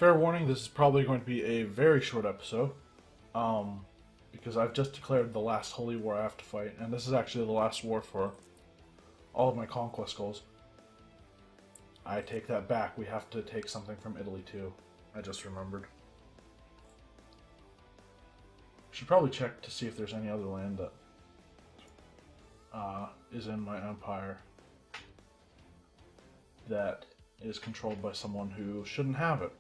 Fair warning, this is probably going to be a very short episode. Because I've just declared the last holy war I have to fight, and this is actually the last war for all of my conquest goals. I take that back, we have to take something from Italy too. I just remembered. Should probably check to see if there's any other land that is in my empire that is controlled by someone who shouldn't have it.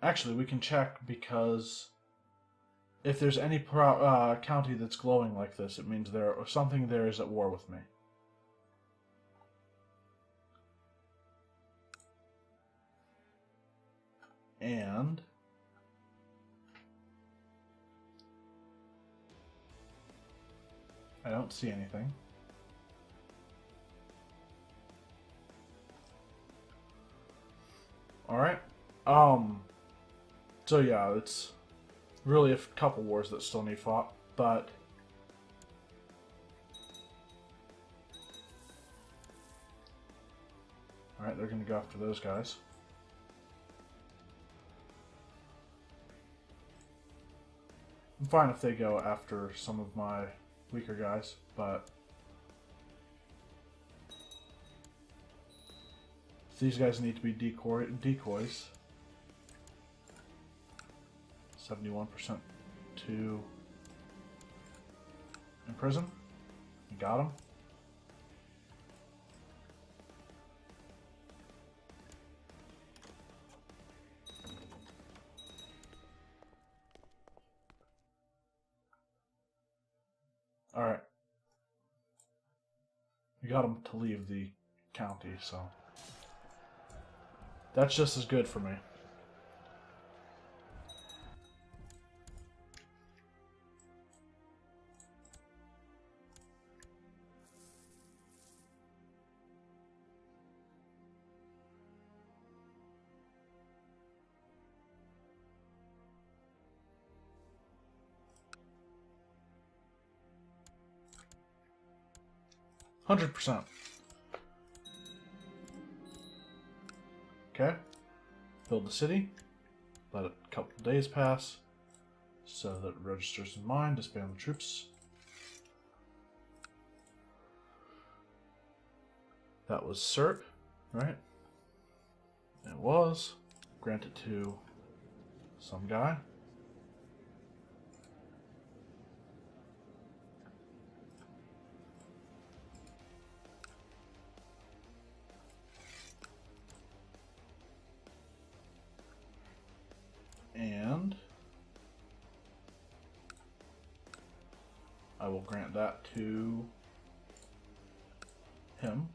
Actually, we can check because if there's any county that's glowing like this, it means something there is at war with me. And I don't see anything. Alright. So yeah, it's really a couple wars that still need fought, but alright, they're gonna go after those guys. I'm fine if they go after some of my weaker guys, but if these guys need to be decoys, 71% to imprison. You got him. Alright. You got him to leave the county, so that's just as good for me. %. Okay. Build the city. Let a couple of days pass so that it registers in mind. Disband the troops. That was Serp, right? It was. Grant it to some guy. And I will grant that to him.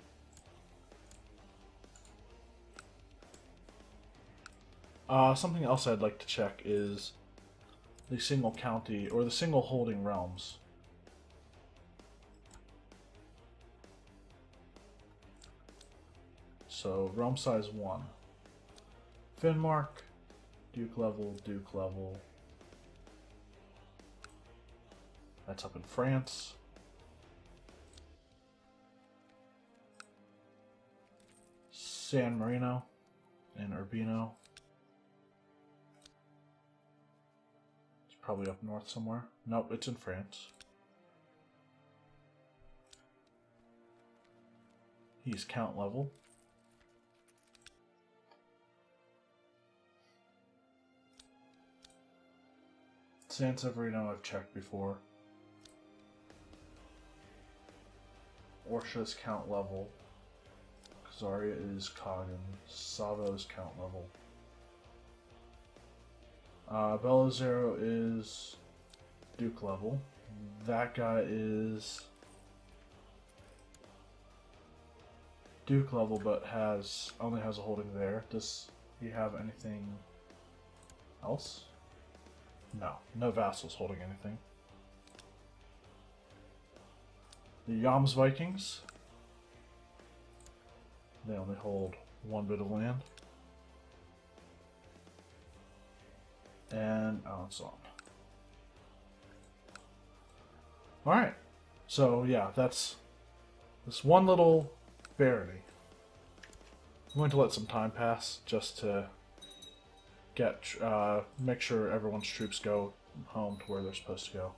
Something else I'd like to check is the single county or the single holding realms. So realm size 1. Finnmark. Duke level. That's up in France. San Marino and Urbino. It's probably up north somewhere. Nope, it's in France. He's count level. San Severino I've checked before. Orsha's count level. Khazaria is Kagan. Savo's count level. Belozero is Duke level. That guy is Duke level, but only has a holding there. Does he have anything else? No vassals holding anything. The Yams Vikings. They only hold one bit of land. And so on. Alright. So yeah, that's this one little barony. I'm going to let some time pass just to make sure everyone's troops go home to where they're supposed to go.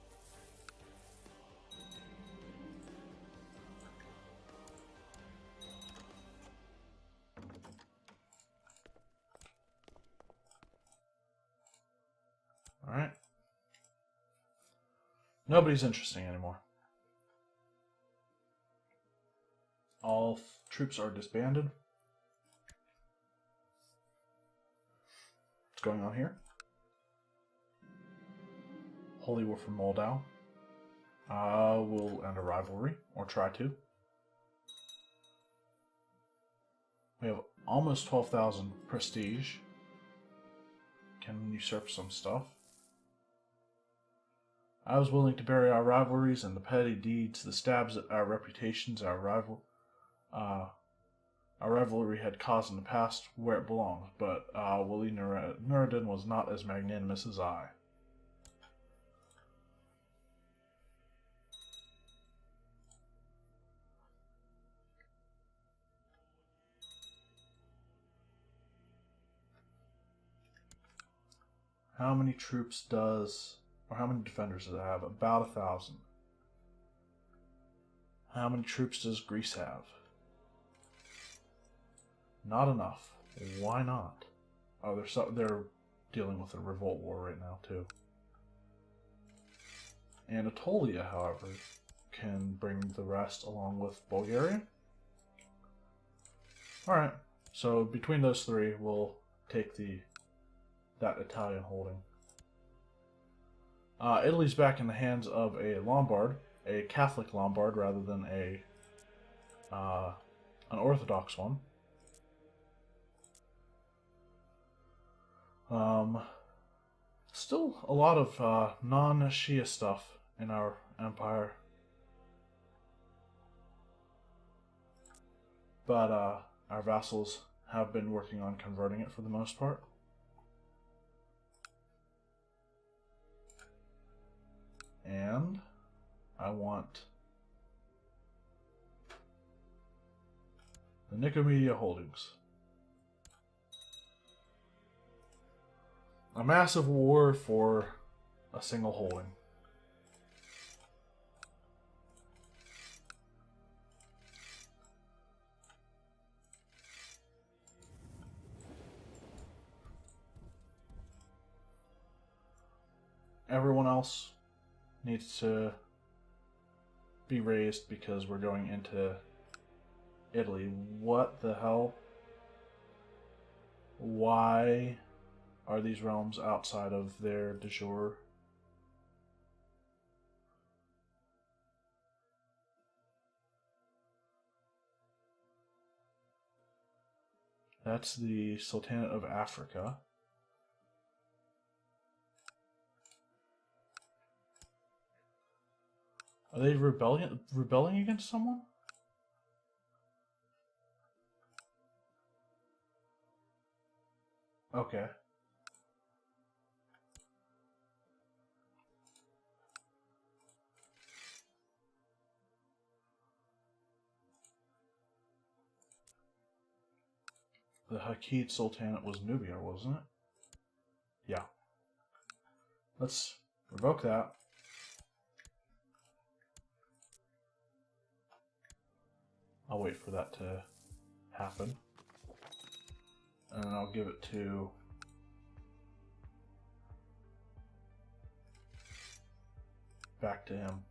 Alright. Nobody's interesting anymore. All troops are disbanded. What's going on here? Holy War from Moldau. We'll end a rivalry, or try to. We have almost 12,000 prestige. Can usurp some stuff. I was willing to bury our rivalries and the petty deeds, the stabs at our reputations, our rivalry had caused in the past where it belonged, but Wali Nuruddin was not as magnanimous as I. How many troops does, or how many defenders does it have? About 1,000. How many troops does Greece have? Not enough. Why not? Oh, they're dealing with a revolt war right now too. Anatolia, however, can bring the rest along with Bulgaria. Alright, so between those three, we'll take that Italian holding. Italy's back in the hands of a Lombard, a Catholic Lombard rather than an Orthodox one. Still a lot of non-Shia stuff in our empire. But our vassals have been working on converting it for the most part. And I want the Nicomedia holdings. A massive war for a single holding. Everyone else needs to be raised because we're going into Italy. What the hell? Why are these realms outside of their de jure? That's the Sultanate of Africa. Are they rebelling against someone? Okay. The Hakid Sultanate was Nubia, wasn't it? Yeah. Let's revoke that. I'll wait for that to happen. And then I'll give it to back to him.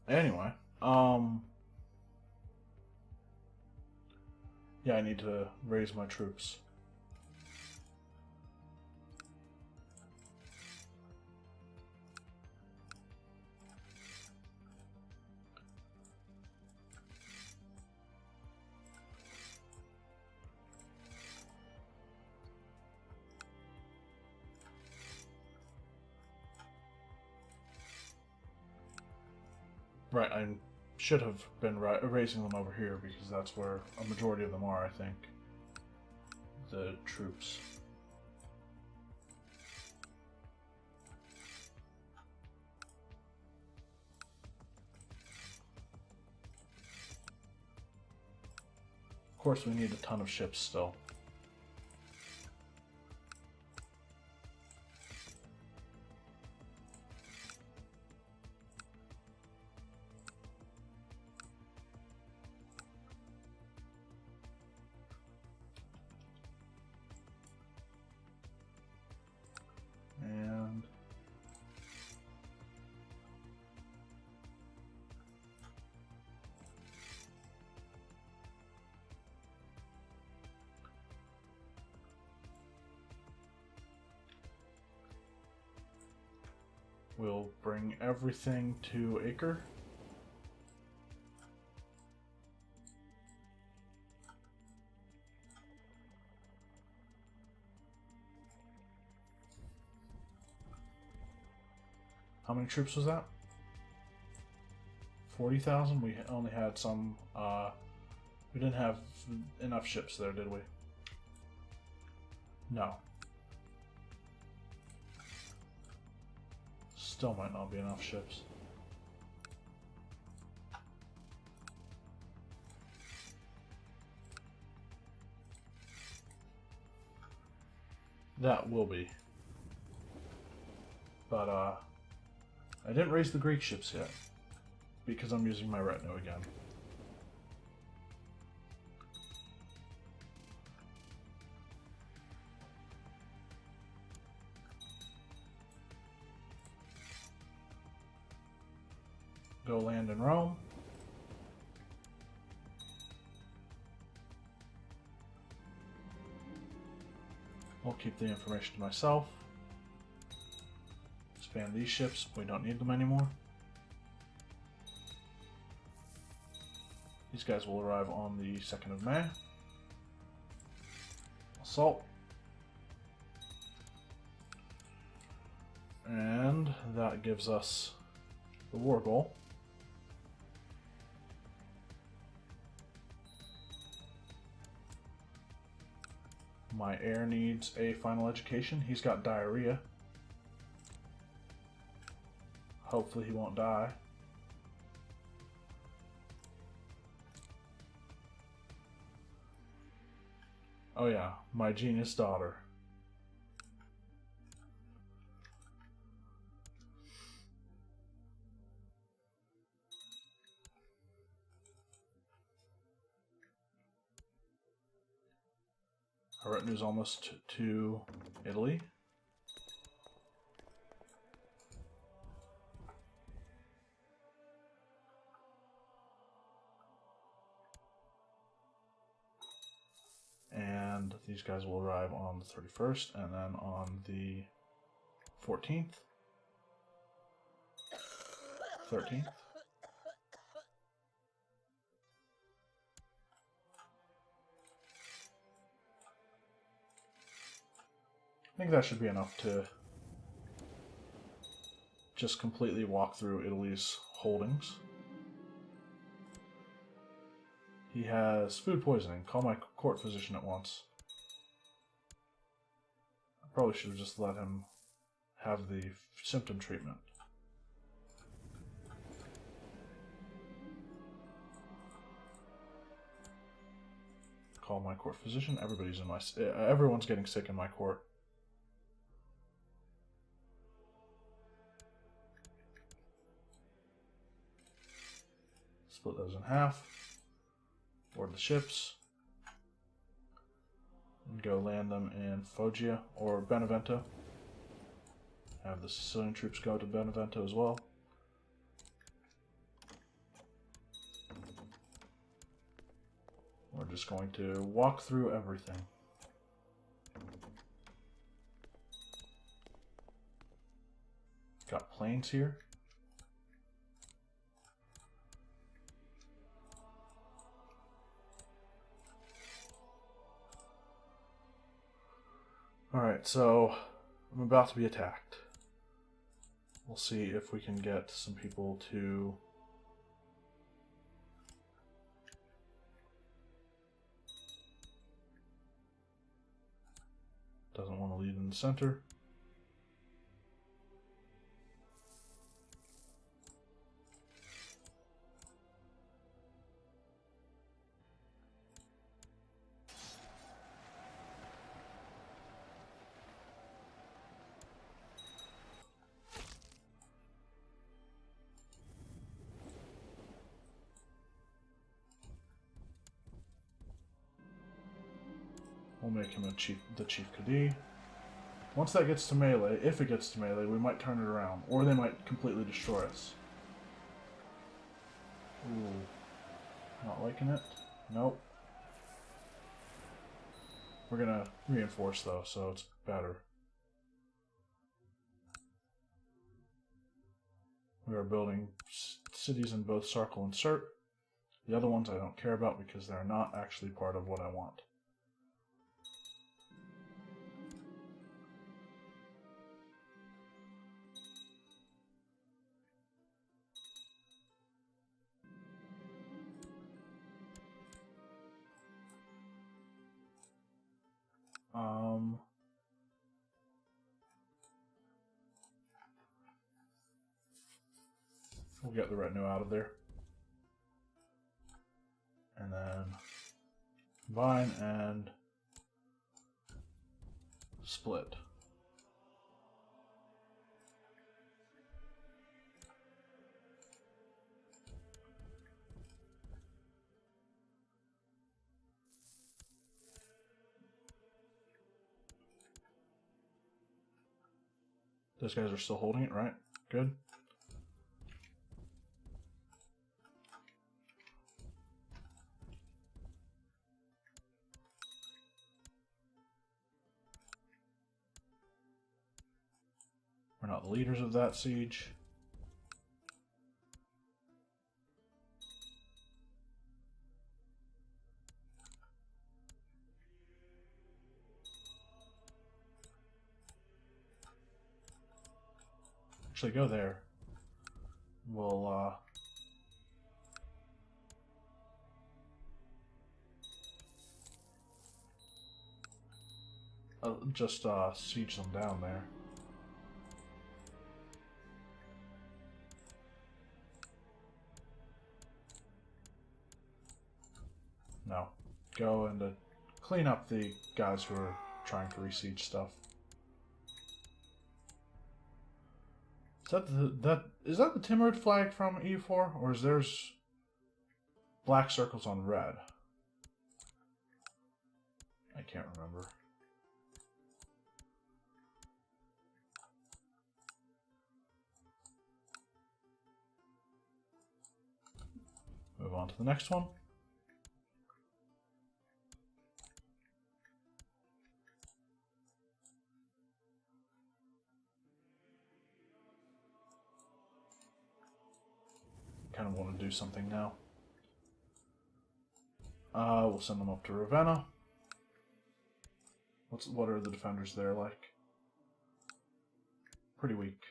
Anyway, yeah, I need to raise my troops. Right, I should have been raising them over here because that's where a majority of them are, I think. The troops. Of course, we need a ton of ships still. And we'll bring everything to Acre. How many troops was that? 40,000? We only had some, we didn't have enough ships there, did we? No. Still might not be enough ships. That will be. But, I didn't raise the Greek ships yet, because I'm using my retinue again. Go land in Rome. I'll keep the information to myself. Expand these ships. We don't need them anymore. These guys will arrive on the 2nd of May. Assault. And that gives us the war goal. My heir needs a final education. He's got diarrhea. Hopefully he won't die. Oh yeah, my genius daughter. Our retinue's almost to Italy. And these guys will arrive on the 31st and then on the 14th, 13th. I think that should be enough to just completely walk through Italy's holdings. He has food poisoning. Call my court physician at once. I probably should have just let him have the symptom treatment. Call my court physician. Everyone's getting sick in my court. Split those in half. Board the ships. And go land them in Foggia or Benevento. Have the Sicilian troops go to Benevento as well. We're just going to walk through everything. Got planes here. Alright, so I'm about to be attacked. We'll see if we can get some people to in the center. We'll make him the Chief Qadi. Once that gets to melee, if it gets to melee, we might turn it around. Or they might completely destroy us. Ooh. Not liking it. Nope. We're gonna reinforce though, so it's better. We are building cities in both Circle and Cert. The other ones I don't care about because they're not actually part of what I want. We'll get the retinue out of there. And then combine and split. Those guys are still holding it, right? Good. We're not the leaders of that siege. Actually, go there. We'll just siege them down there. No. Go and clean up the guys who are trying to re-siege stuff. Is that the Timurid flag from E4, or is there's black circles on red? I can't remember. Move on to the next one. Kind of want to do something now. We'll send them up to Ravenna. What are the defenders there like? Pretty weak.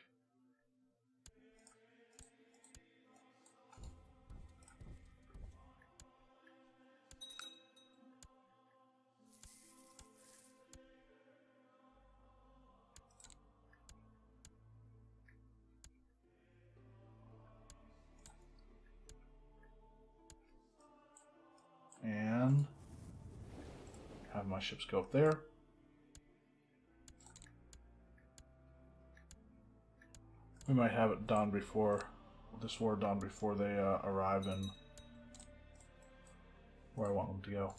And have my ships go up there. We might have it done before this war done before they arrive in where I want them to go.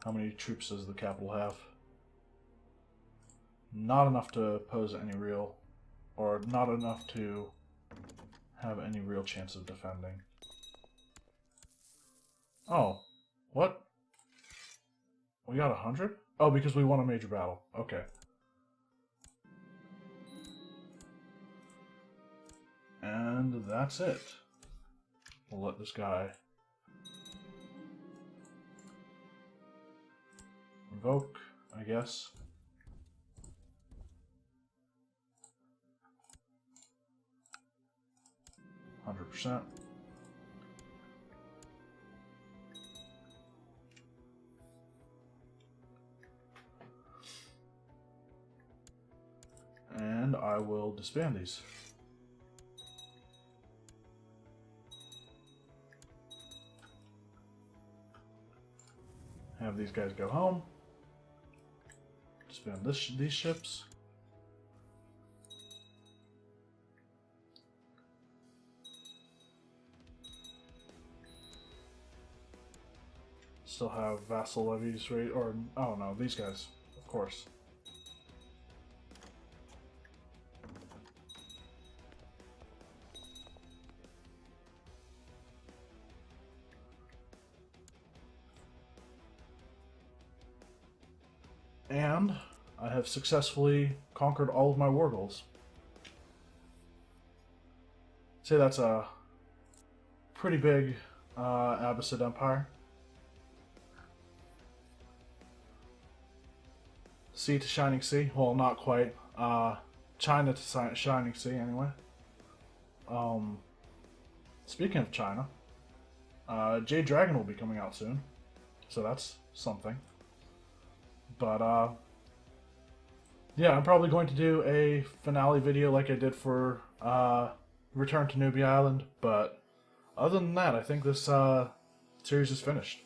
How many troops does the capital have? Not enough to pose any real, or not enough to have any real chance of defending. Oh, what? We got 100? Oh, because we won a major battle. Okay. And that's it. We'll let this guy invoke, I guess. %. I will disband these. Have these guys go home. Disband these ships. Still have vassal levies, right? Or, oh no, these guys, of course. And I have successfully conquered all of my war goals. Say that's a pretty big Abbasid Empire. Sea to Shining Sea. Well, not quite. China to Shining Sea, anyway. Speaking of China, Jade Dragon will be coming out soon, so that's something. But yeah, I'm probably going to do a finale video like I did for Return to Nubia Island. But other than that, I think this series is finished.